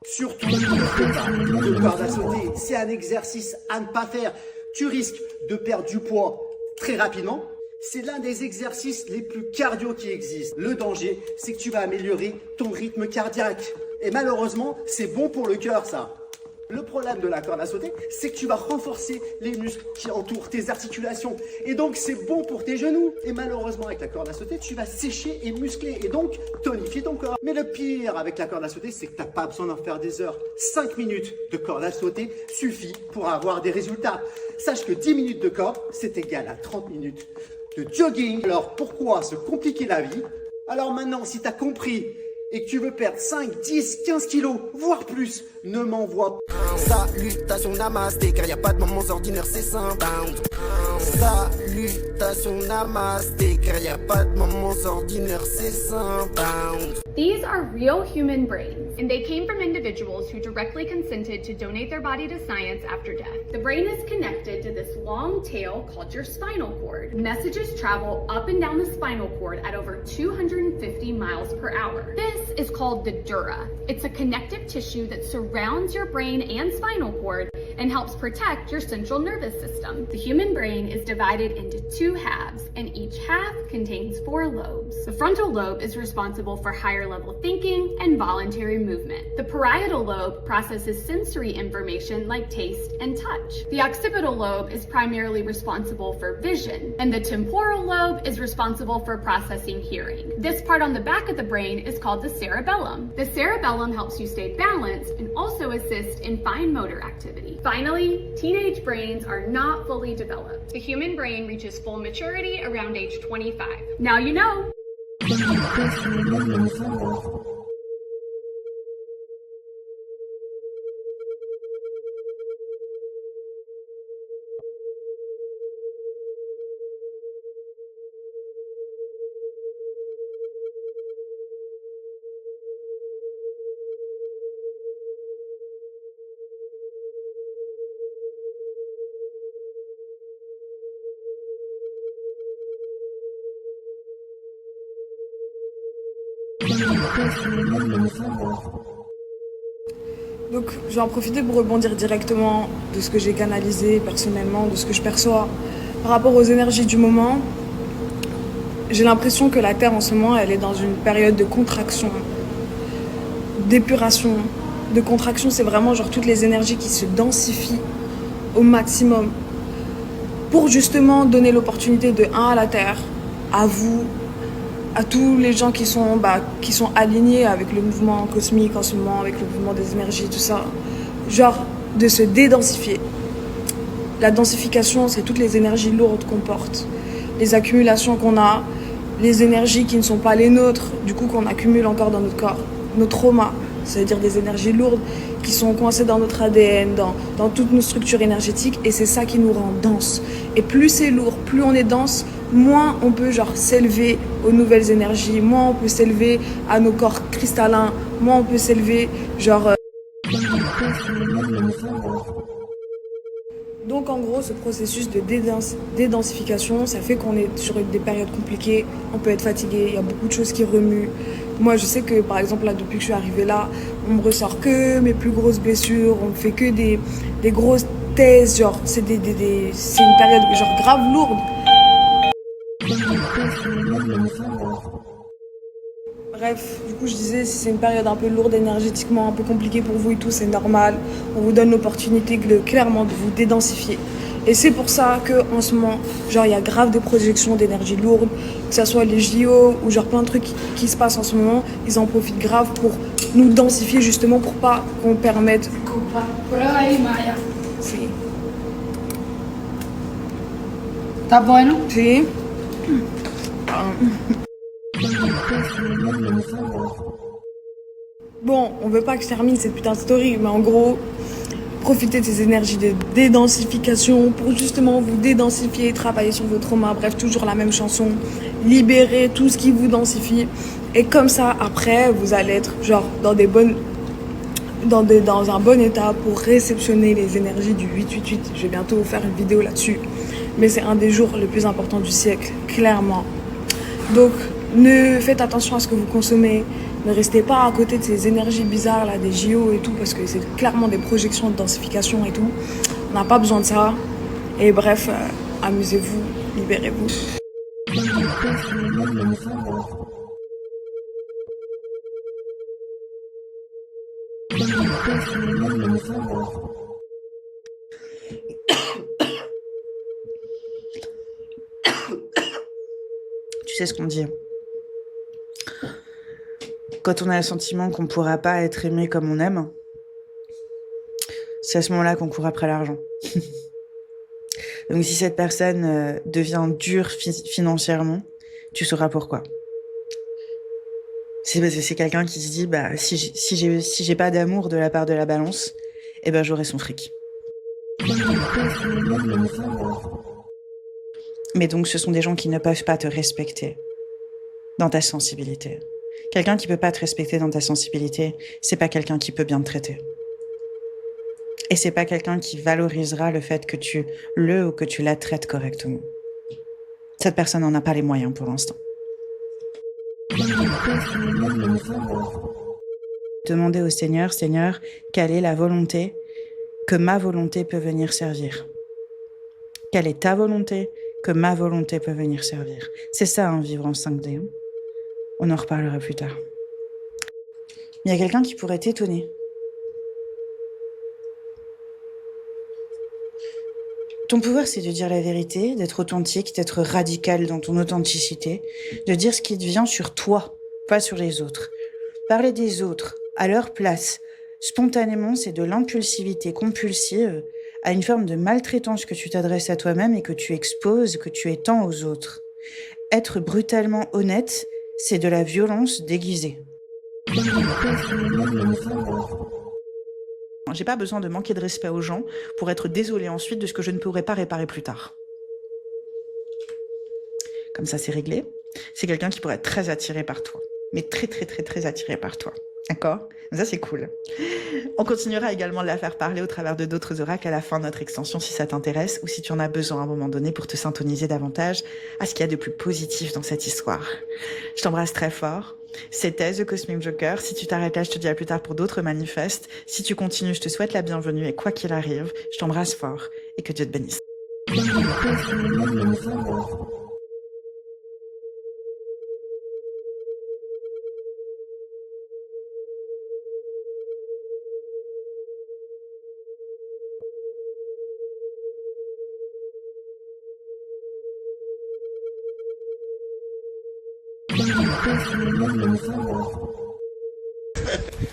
Surtout, ne fais pas de corde à sauter. C'est un exercice à ne pas faire. Tu risques de perdre du poids très rapidement. C'est l'un des exercices les plus cardio qui existent. Le danger, c'est que tu vas améliorer ton rythme cardiaque. Et malheureusement, c'est bon pour le cœur, ça. Le problème de la corde à sauter, c'est que tu vas renforcer les muscles qui entourent tes articulations. Et donc, c'est bon pour tes genoux. Et malheureusement, avec la corde à sauter, tu vas sécher et muscler. Et donc, tonifier ton corps. Mais le pire avec la corde à sauter, c'est que tu n'as pas besoin d'en faire des heures. 5 minutes de corde à sauter suffit pour avoir des résultats. Sache que 10 minutes de corde, c'est égal à 30 minutes de jogging. Alors, pourquoi se compliquer la vie? Alors maintenant, si tu as compris et que tu veux perdre 5, 10, 15 kilos, voire plus, ne m'envoie pas. Salutations namasté, car y a pas de moments ordinaires, c'est simple. Salutations namasté, car y a pas de moments ordinaires, c'est simple. These are real human brains, and they came from individuals who directly consented to donate their body to science after death. The brain is connected to this long tail called your spinal cord. Messages travel up and down the spinal cord at over 250 miles per hour. This is called the dura. It's a connective tissue that surrounds your brain and spinal cord and helps protect your central nervous system. The human brain is divided into 2 halves, and each half contains 4 lobes. The frontal lobe is responsible for higher level thinking and voluntary movement. The parietal lobe processes sensory information like taste and touch. The occipital lobe is primarily responsible for vision, and the temporal lobe is responsible for processing hearing. This part on the back of the brain is called the cerebellum. The cerebellum helps you stay balanced and also assist in fine motor activity. Finally, teenage brains are not fully developed. The human brain reaches full maturity around age 25. Now you know. Donc je vais en profiter pour rebondir directement de ce que j'ai canalisé personnellement, de ce que je perçois par rapport aux énergies du moment. J'ai l'impression que la Terre en ce moment, elle est dans une période de contraction, d'épuration. De contraction, c'est vraiment genre toutes les énergies qui se densifient au maximum pour justement donner l'opportunité de à la Terre, à vous, à tous les gens qui sont alignés avec le mouvement cosmique en ce moment, avec le mouvement des énergies, tout ça, genre de se dédensifier. La densification, c'est toutes les énergies lourdes qu'on porte, les accumulations qu'on a, les énergies qui ne sont pas les nôtres, du coup qu'on accumule encore dans notre corps, nos traumas, c'est-à-dire des énergies lourdes qui sont coincées dans notre ADN, dans toutes nos structures énergétiques, et c'est ça qui nous rend dense. Et plus c'est lourd, plus on est dense, moins on peut genre s'élever aux nouvelles énergies, moins on peut s'élever à nos corps cristallins, moins on peut s'élever genre... Donc en gros, ce processus de dédensification, ça fait qu'on est sur des périodes compliquées, on peut être fatigué, il y a beaucoup de choses qui remuent. Moi je sais que par exemple là, depuis que je suis arrivée là, on me ressort que mes plus grosses blessures, on me fait que des grosses thèses, genre c'est une période genre grave lourde. Bref, du coup je disais, si c'est une période un peu lourde énergétiquement, un peu compliquée pour vous et tout, c'est normal. On vous donne l'opportunité clairement de vous dédensifier. Et c'est pour ça qu'en ce moment, genre il y a grave des projections d'énergie lourde, que ce soit les JO ou genre plein de trucs qui se passent en ce moment, ils en profitent grave pour nous densifier justement pour pas qu'on permette... Si. Tá bom? Si. Bon, on veut pas que je termine cette putain de story, mais en gros, profitez de ces énergies de dédensification pour justement vous dédensifier, travailler sur vos traumas, bref, toujours la même chanson, libérer tout ce qui vous densifie. Et comme ça, après, vous allez être genre dans un bon état pour réceptionner les énergies du 888. Je vais bientôt vous faire une vidéo là-dessus. Mais c'est un des jours les plus importants du siècle, clairement. Donc, faites attention à ce que vous consommez. Ne restez pas à côté de ces énergies bizarres là, des JO et tout, parce que c'est clairement des projections de densification et tout. On n'a pas besoin de ça. Et bref, amusez-vous, libérez-vous. Tu sais ce qu'on dit. Quand on a le sentiment qu'on ne pourra pas être aimé comme on aime, c'est à ce moment-là qu'on court après l'argent. Donc si cette personne devient dure financièrement, tu sauras pourquoi. C'est parce que c'est quelqu'un qui se dit, bah, si j'ai pas d'amour de la part de la balance, eh ben j'aurai son fric. Mais donc ce sont des gens qui ne peuvent pas te respecter dans ta sensibilité. Quelqu'un qui peut pas te respecter dans ta sensibilité, c'est pas quelqu'un qui peut bien te traiter. Et c'est pas quelqu'un qui valorisera le fait que tu le ou que tu la traites correctement. Cette personne n'en a pas les moyens pour l'instant. Demandez au Seigneur, Seigneur, quelle est la volonté que ma volonté peut venir servir? Quelle est ta volonté que ma volonté peut venir servir? C'est ça, hein, vivre en 5D. Hein. On en reparlera plus tard. Il y a quelqu'un qui pourrait t'étonner. Ton pouvoir, c'est de dire la vérité, d'être authentique, d'être radical dans ton authenticité, de dire ce qui te vient sur toi, pas sur les autres. Parler des autres, à leur place, spontanément, c'est de l'impulsivité compulsive à une forme de maltraitance que tu t'adresses à toi-même et que tu exposes, que tu étends aux autres. Être brutalement honnête, c'est de la violence déguisée. J'ai pas besoin de manquer de respect aux gens pour être désolée ensuite de ce que je ne pourrai pas réparer plus tard. Comme ça, c'est réglé. C'est quelqu'un qui pourrait être très attiré par toi. Mais très attiré par toi. D'accord? Ça, c'est cool. On continuera également de la faire parler au travers de d'autres oracles à la fin de notre extension si ça t'intéresse ou si tu en as besoin à un moment donné pour te syntoniser davantage à ce qu'il y a de plus positif dans cette histoire. Je t'embrasse très fort. C'était The Cosmic Joker. Si tu t'arrêtes là, je te dis à plus tard pour d'autres manifestes. Si tu continues, je te souhaite la bienvenue et quoi qu'il arrive, je t'embrasse fort et que Dieu te bénisse.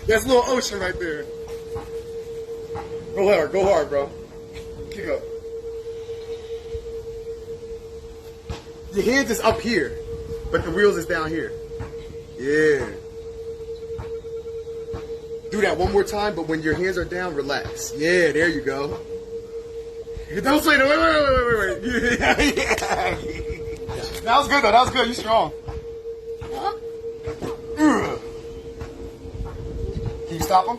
That's a little ocean right there. Go hard, bro. Kick up. Your hands is up here, but the wheels is down here. Yeah. Do that one more time, but when your hands are down, relax. Yeah, there you go. Don't say that. Wait. Yeah. That was good, though. That was good. You strong. Can you stop them?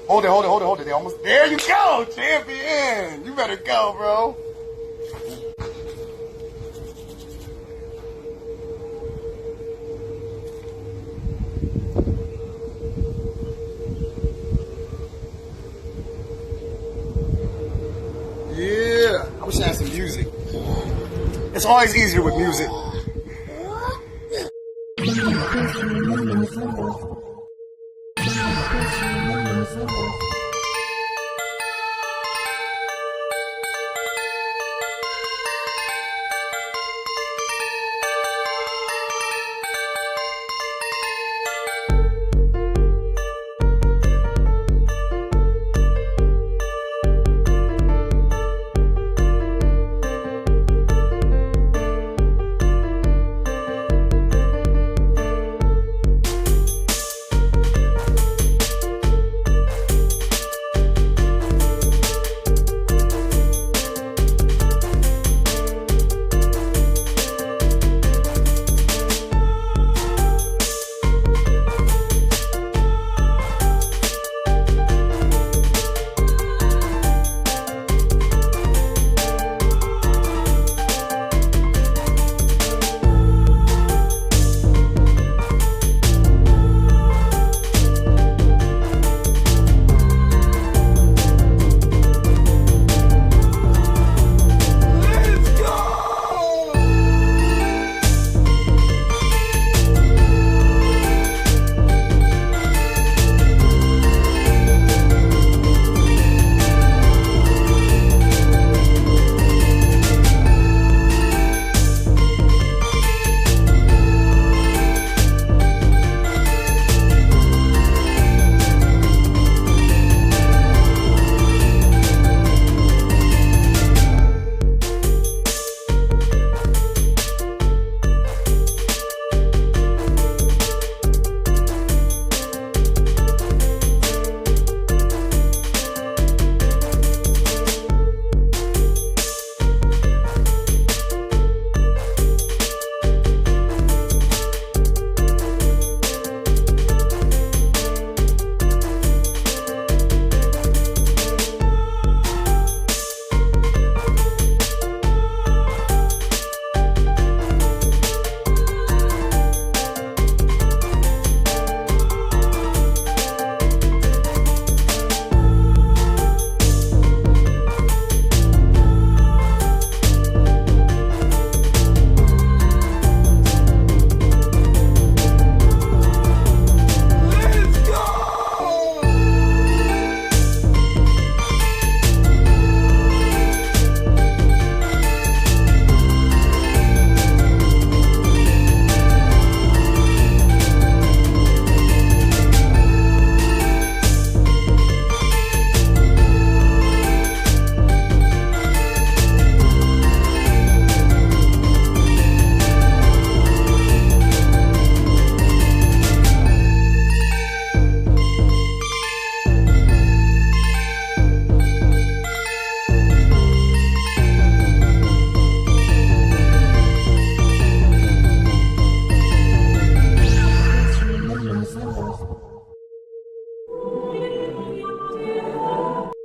Hold it. They almost. There you go, champion. You better go, bro. Yeah. I wish I had some music. It's always easier with music.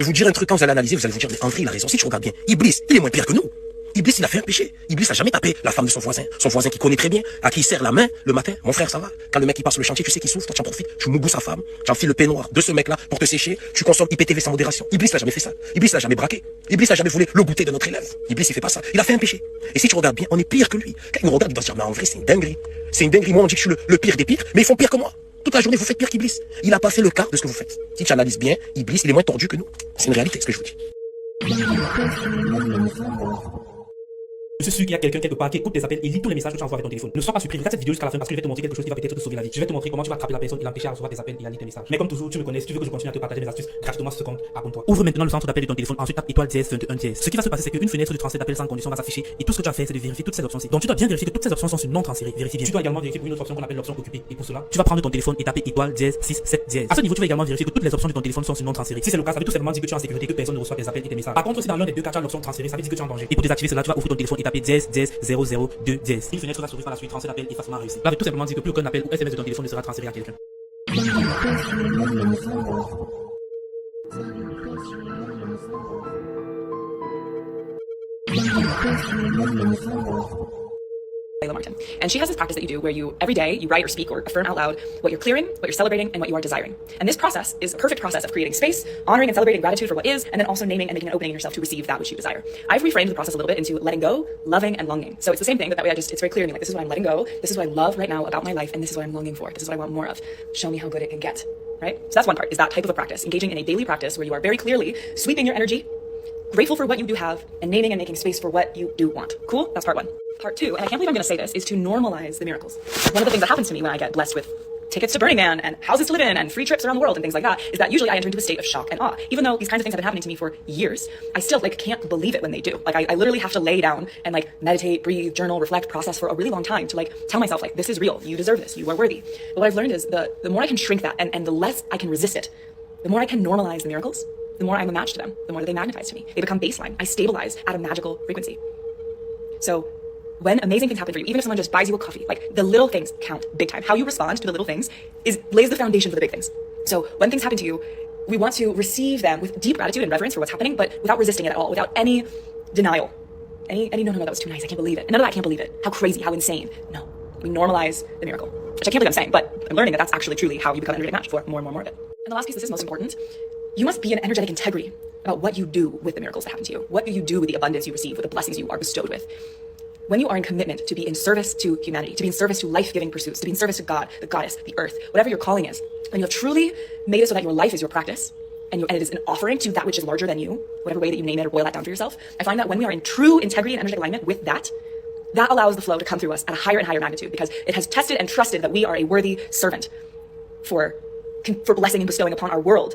vous dire un truc, quand vous allez analyser, vous allez vous dire, mais André, il a raison. Si tu regardes bien, Iblis, il est moins pire que nous. Iblis, il a fait un péché. Iblis a jamais tapé la femme de son voisin qui connaît très bien, à qui il serre la main le matin. Mon frère, ça va? Quand le mec il passe sur le chantier, tu sais qu'il souffre, toi tu en profites, tu moubous sa femme, tu enfiles le peignoir de ce mec-là pour te sécher, tu consommes IPTV sans modération. Iblis n'a jamais fait ça. Iblis n'a jamais braqué. Iblis n'a jamais voulu le goûter de notre élève. Iblis, il fait pas ça. Il a fait un péché. Et si tu regardes bien, on est pire que lui. Quand il nous regarde, il va se dire, mais en vrai, c'est une dinguerie. C'est une dinguerie. Moi, on dit que je suis le pire des pires, mais ils font pire que moi. Toute la journée, vous faites pire qu'Iblis. Il a pas fait le quart de ce que vous faites. Si tu analyses bien, Iblis, il est moins tordu que nous. C'est une réalité, ce que je vous dis. Je suis sûr qu'il y a quelqu'un quelque part qui écoute tes appels et lit tous les messages que tu envoies avec ton téléphone. Ne sois pas surpris, regarde cette vidéo jusqu'à la fin parce que je vais te montrer quelque chose qui va peut-être te sauver la vie. Je vais te montrer comment tu vas attraper la personne et l'empêcher à recevoir tes appels et à lire tes messages. Mais comme toujours, tu me connais, si tu veux que je continue à te partager mes astuces gratuitement sur ce compte, abonne-toi. Ouvre maintenant le centre d'appel de ton téléphone, ensuite tape étoile dièse 21 dièse. Ce qui va se passer, c'est qu'une fenêtre de transfert d'appel sans condition va s'afficher et tout ce que tu as fait, c'est de vérifier toutes ces options-ci. Donc tu dois bien vérifier que toutes ces options sont sur non transférées. Vérifie bien. Tu dois également vérifier pour une autre option qu'on appelle l'option occupée. Et pour cela, tu vas prendre ton téléphone et taper étoile dièse 67 dièse. À ce niveau, tu vas également vérifier que toutes les options de ton téléphone sont sur non transférées. Si c'est le cas, ça veut tout simplement dire que tu es en sécurité, que personne ne reçoit tes appels et tes messages. Par contre, si dans l'un des deux cas tu as l'option transférée, ça veut dire que tu es en danger. Et pour désactiver cela, tu vas ouvrir ton téléphone et taper dièse dièse 002 dièse. Une fenêtre va s'ouvrir par la suite, transfert d'appel effacement réussi. Ça veut tout simplement dire que plus aucun appel ou SMS de ton téléphone ne sera transféré à quelqu'un. Layla Martin. And she has this practice that you do where you, every day, you write or speak or affirm out loud what you're clearing, what you're celebrating, and what you are desiring. And this process is a perfect process of creating space, honoring and celebrating gratitude for what is, and then also naming and making an opening in yourself to receive that which you desire. I've reframed the process a little bit into letting go, loving, and longing. So it's the same thing, but that way it's very clear to me, like, this is what I'm letting go, this is what I love right now about my life, and this is what I'm longing for. This is what I want more of. Show me how good it can get, right? So that's one part, is that type of a practice, engaging in a daily practice where you are very clearly sweeping your energy, grateful for what you do have, and naming and making space for what you do want. Cool? That's part one. Part two, and I can't believe I'm going to say this, is to normalize the miracles. One of the things that happens to me when I get blessed with tickets to Burning Man and houses to live in and free trips around the world and things like that is that usually I enter into a state of shock and awe. Even though these kinds of things have been happening to me for years, I still can't believe it when they do. I literally have to lay down and meditate, breathe, journal, reflect, process for a really long time to tell myself this is real, you deserve this, you are worthy. But what I've learned is the more I can shrink that and the less I can resist it, the more I can normalize the miracles, the more I'm a match to them, the more that they magnetize to me. They become baseline. I stabilize at a magical frequency. So when amazing things happen for you, even if someone just buys you a coffee, the little things count big time. How you respond to the little things lays the foundation for the big things. So when things happen to you, we want to receive them with deep gratitude and reverence for what's happening, but without resisting it at all, without any denial. No, that was too nice, I can't believe it. None of that, I can't believe it. How crazy, how insane. No, we normalize the miracle, which I can't believe I'm saying, but I'm learning that that's actually truly how you become an energetic match for more and more of it. And the last piece, this is most important. You must be in energetic integrity about what you do with the miracles that happen to you. What do you do with the abundance you receive, with the blessings you are bestowed with? When you are in commitment to be in service to humanity, to be in service to life-giving pursuits, to be in service to God, the goddess, the earth, whatever your calling is, when you have truly made it so that your life is your practice, and it is an offering to that which is larger than you, whatever way that you name it or boil that down for yourself, I find that when we are in true integrity and energetic alignment with that allows the flow to come through us at a higher and higher magnitude because it has tested and trusted that we are a worthy servant for blessing and bestowing upon our world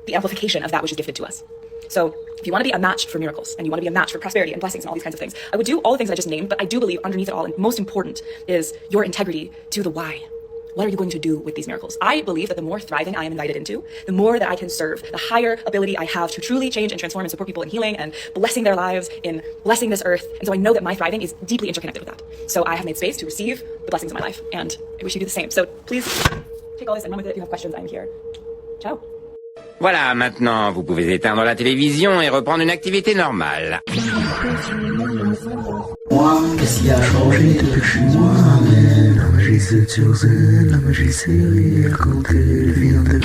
the amplification of that which is gifted to us. So if you want to be a match for miracles and you want to be a match for prosperity and blessings and all these kinds of things, I would do all the things I just named, but I do believe underneath it all, and most important, is your integrity to the why. What are you going to do with these miracles? I believe that the more thriving I am invited into, the more that I can serve, the higher ability I have to truly change and transform and support people in healing and blessing their lives, in blessing this earth. And so I know that my thriving is deeply interconnected with that. So I have made space to receive the blessings of my life, and I wish you do the same. So please take all this and run with it. If you have questions, I'm here. Ciao. Voilà, maintenant, vous pouvez éteindre la télévision et reprendre une activité normale. Moi, qu'est-ce qui a changé depuis moi-même? La magie c'est sur scène, la magie c'est rire quand elle vient de